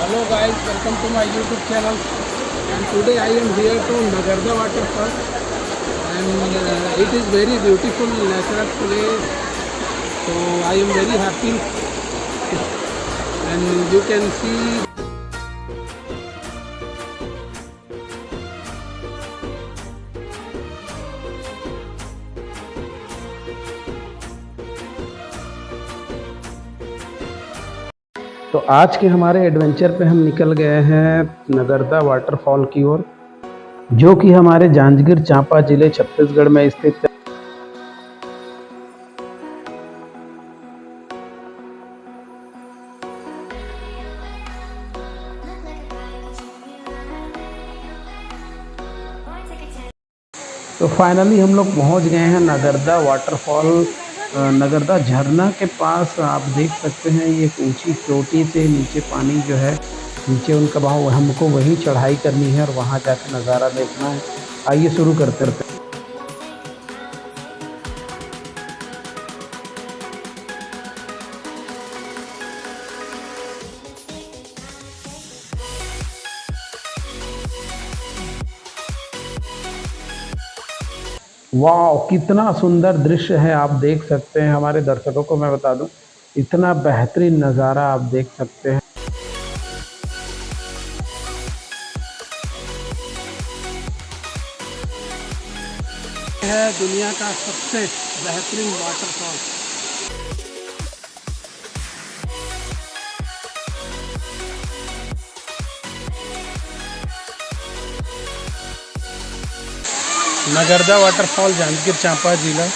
Hello guys, welcome to my YouTube channel. And today I am here to Nagarda waterfall, and it is very beautiful natural place. So I am very happy, and you can see. तो आज के हमारे adventure पे हम निकल गए हैं नगरदा waterfall की ओर, जो कि हमारे जांजगीर चांपा जिले छत्तीसगढ़ में स्थित है। तो फाइनली हम लोग पहुंच गए हैं नगरदा वाटरफॉल, नगरदा झरना के पास। आप देख सकते हैं ये एक ऊंची चोटी से नीचे पानी जो है, नीचे उनका बहाव, हमको वहीं चढ़ाई करनी है और वहां जाकर नज़ारा देखना है। आइए शुरू करते हैं। वाह, कितना सुंदर दृश्य है, आप देख सकते हैं। हमारे दर्शकों को मैं बता दूं, इतना बेहतरीन नज़ारा आप देख सकते हैं। है दुनिया का सबसे बेहतरीन वाटरफॉल। नगरदा वाटरफॉल, जांजगीर चांपा जिला।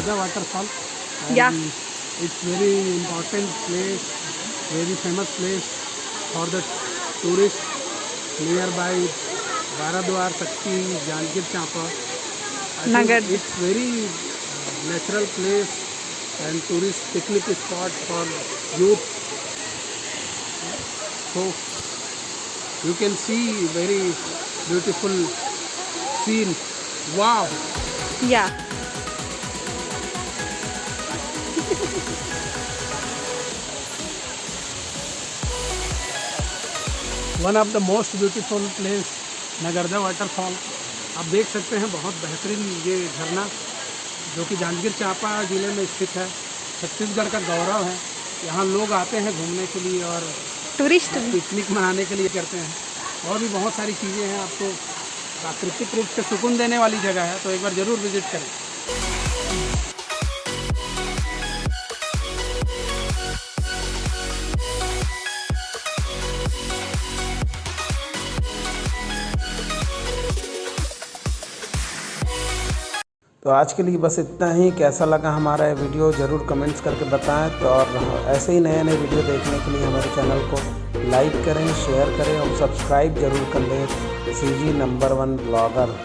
The waterfall. Yeah. It's very important place, very famous place for the tourists nearby Baradwar, Sakti, Janjgir Champa. Nagar. It's very natural place and tourist picnic spot for youth. So you can see very beautiful scene. Wow. Yeah. One of the most beautiful place Nagarda waterfall. आप देख सकते हैं, बहुत बेहतरीन ये झरना, जो कि जांजगीर चांपा ज़िले में स्थित है। छत्तीसगढ़ का गौरव है। यहाँ लोग आते हैं घूमने के लिए और टूरिस्ट पिकनिक मनाने के लिए करते हैं। और भी बहुत सारी चीज़ें हैं, आपको प्राकृतिक रूप से सुकून देने वाली जगह है, तो एक बार ज़रूर विजिट करें। तो आज के लिए बस इतना ही। कैसा लगा हमारा ये वीडियो ज़रूर कमेंट्स करके बताएं। तो और ऐसे ही नए नए वीडियो देखने के लिए हमारे चैनल को लाइक करें, शेयर करें और सब्सक्राइब ज़रूर कर लें। CG number 1 blogger.